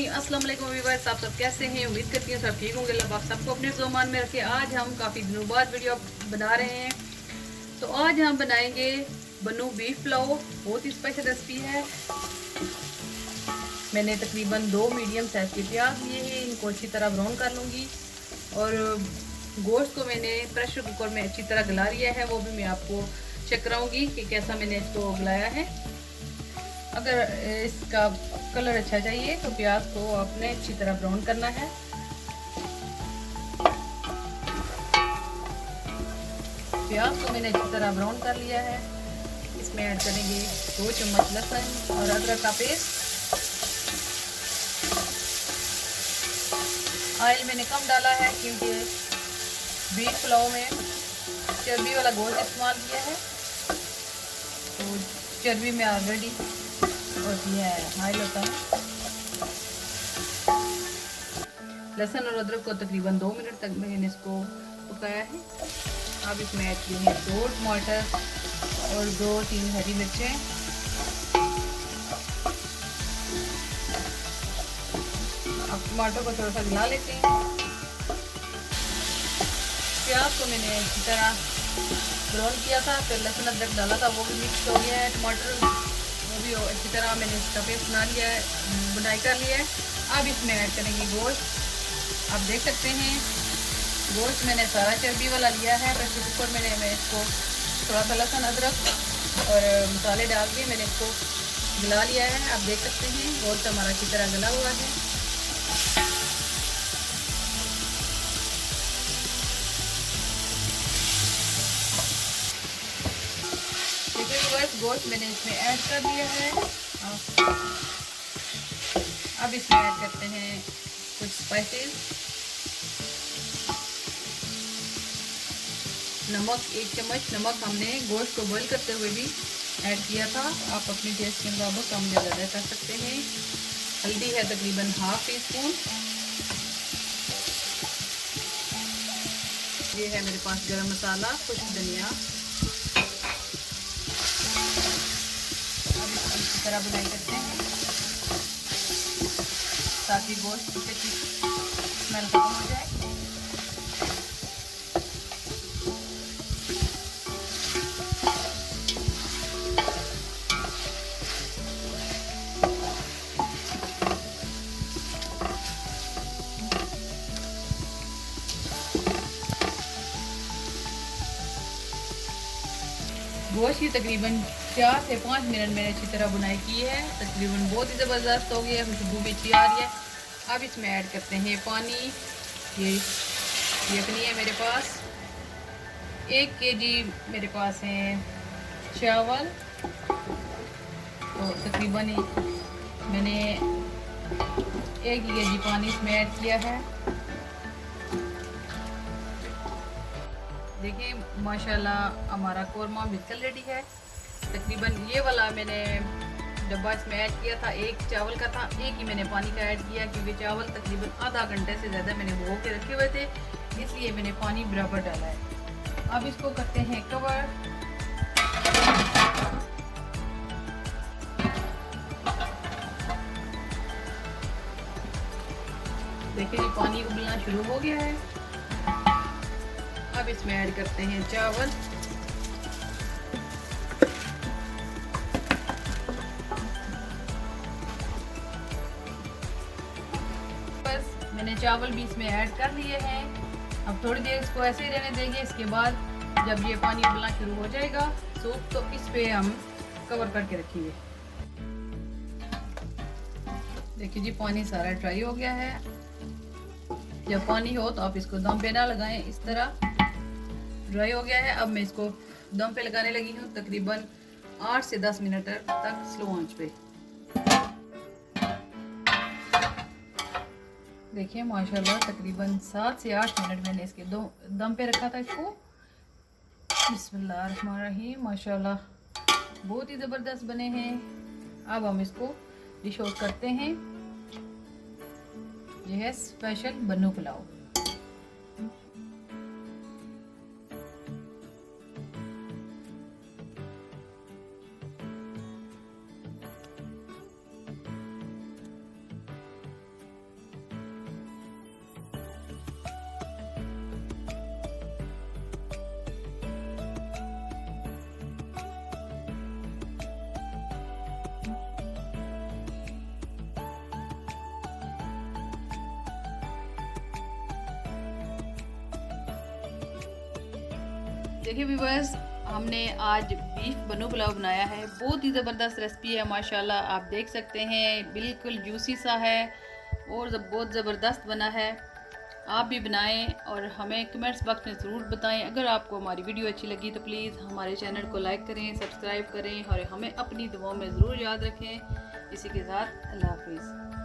अस्सलाम वालेकुम व्यूअर्स, आप सब कैसे हैं? उम्मीद करती हूँ सब ठीक होंगे। अल्लाह पाक सबको अपने ज़ुबान में रखे। आज हम काफ़ी दिनों बाद वीडियो बना रहे हैं। तो आज हम बनाएंगे बनू बीफ पुलाव। बहुत ही स्पेशल रेसिपी है। मैंने तकरीबन 2 मीडियम साइज़ के प्याज लिए हैं, इनको अच्छी तरह ब्राउन कर लूँगी। और गोश्त को मैंने प्रेशर कुकर में अच्छी तरह गला लिया है, वो भी मैं आपको चेक कराऊँगी कि कैसा मैंने इसको गलाया है। अगर इसका कलर अच्छा चाहिए तो प्याज को आपने अच्छी तरह ब्राउन करना है। प्याज को मैंने अच्छी तरह ब्राउन कर लिया है। इसमें ऐड करेंगे 2 चम्मच लहसुन और अदरक का पेस्ट। ऑयल मैंने कम डाला है क्योंकि बीफ पुलाव में चर्बी वाला गोश्त इस्तेमाल किया है, तो चर्बी में ऑलरेडी होती है, ऑयल होता है। लहसुन और अदरक को तकरीबन 2 मिनट तक मैंने इसको पकाया है। अब इसमें ऐड किए हैं 2 टमाटर और 2-3 हरी मिर्चें। अब टमाटर को थोड़ा सा गला लेते हैं। प्याज को मैंने अच्छी तरह ब्राउन किया था, फिर लहसुन अदरक डाला था, वो भी मिक्स हो गया है। टमाटर वो भी अच्छी तरह मैंने इसका पेस्ट बना लिया है, बुनाई कर लिया है। अब इसमें ऐड करेंगे गोश्त। आप देख सकते हैं गोश्त मैंने सारा चर्बी वाला लिया है। प्रेशर कुकर में मैं इसको थोड़ा सा लहसुन अदरक और मसाले डाल के मैंने इसको गला लिया है। आप देख सकते हैं गोश्त हमारा अच्छी तरह गला हुआ है। गोश्त मैंने इसमें ऐड कर दिया है। अब इसमें ऐड करते हैं कुछ स्पाइसेस। नमक 1 चम्मच। नमक हमने गोश्त को बॉईल करते हुए भी ऐड किया था, आप अपनी टेस्ट के मुताबिक कम ज़्यादा कर सकते हैं। हल्दी है तकरीबन ½ टीस्पून। ये है मेरे पास गरम मसाला, खुश्क धनिया। इसी तरह बुनाई करते हैं ताकि गोश्त की स्मेल खत्म हो जाए। गोश्त की तकरीबन 4 से 5 मिनट मैंने अच्छी तरह बुनाई की है। तकरीबन बहुत ही ज़बरदस्त हो गया है, खुशबू भी अच्छी आ रही है। अब इसमें ऐड करते हैं पानी। ये यखनी है मेरे पास। 1 केजी मेरे पास है चावल, तो तकरीबन मैंने 1 केजी पानी इसमें ऐड किया है। देखिए माशाल्लाह हमारा कोरमा बिल्कुल रेडी है। तकरीबन ये वाला मैंने डब्बा इसमें ऐड किया था, 1 चावल का था, 1 ही मैंने पानी का ऐड किया क्योंकि चावल तकरीबन आधा घंटे से ज़्यादा मैंने भिगो के रखे हुए थे, इसलिए मैंने पानी बराबर डाला है। अब इसको करते हैं कवर। देखिए जी पानी उबलना शुरू हो गया है। अब इसमें ऐड करते हैं चावल। बस मैंने चावल भी इसमें ऐड कर लिए हैं। अब थोड़ी देर इसको ऐसे ही रहने देंगे। इसके बाद जब ये पानी उबलना शुरू हो जाएगा सूप, तो इस पे हम कवर करके रखेंगे। देखिए जी पानी सारा ड्राई हो गया है। जब पानी हो तो आप इसको दम पे ना लगाएं, इस तरह ड्राई हो गया है। अब मैं इसको दम पे लगाने लगी हूँ तकरीबन 8 से 10 मिनट तक स्लो आंच पे। देखिए माशाल्लाह तकरीबन 7 से 8 मिनट मैंने इसके दम पे रखा था इसको। बिस्मिल्लाहिर्रहमानिर्रहीम। माशाल्लाह बहुत ही ज़बरदस्त बने हैं। अब हम इसको डिश आउट करते हैं। यह है स्पेशल बनू पुलाव। देखिए व्यूअर्स, हमने आज बीफ बनू पुलाव बनाया है। बहुत ही ज़बरदस्त रेसिपी है माशाल्लाह, आप देख सकते हैं बिल्कुल जूसी सा है और बहुत ज़बरदस्त बना है। आप भी बनाएं और हमें कमेंट्स बॉक्स में ज़रूर बताएं। अगर आपको हमारी वीडियो अच्छी लगी तो प्लीज़ हमारे चैनल को लाइक करें, सब्सक्राइब करें और हमें अपनी दुआओं में ज़रूर याद रखें। इसी के साथ अल्लाह हाफिज़।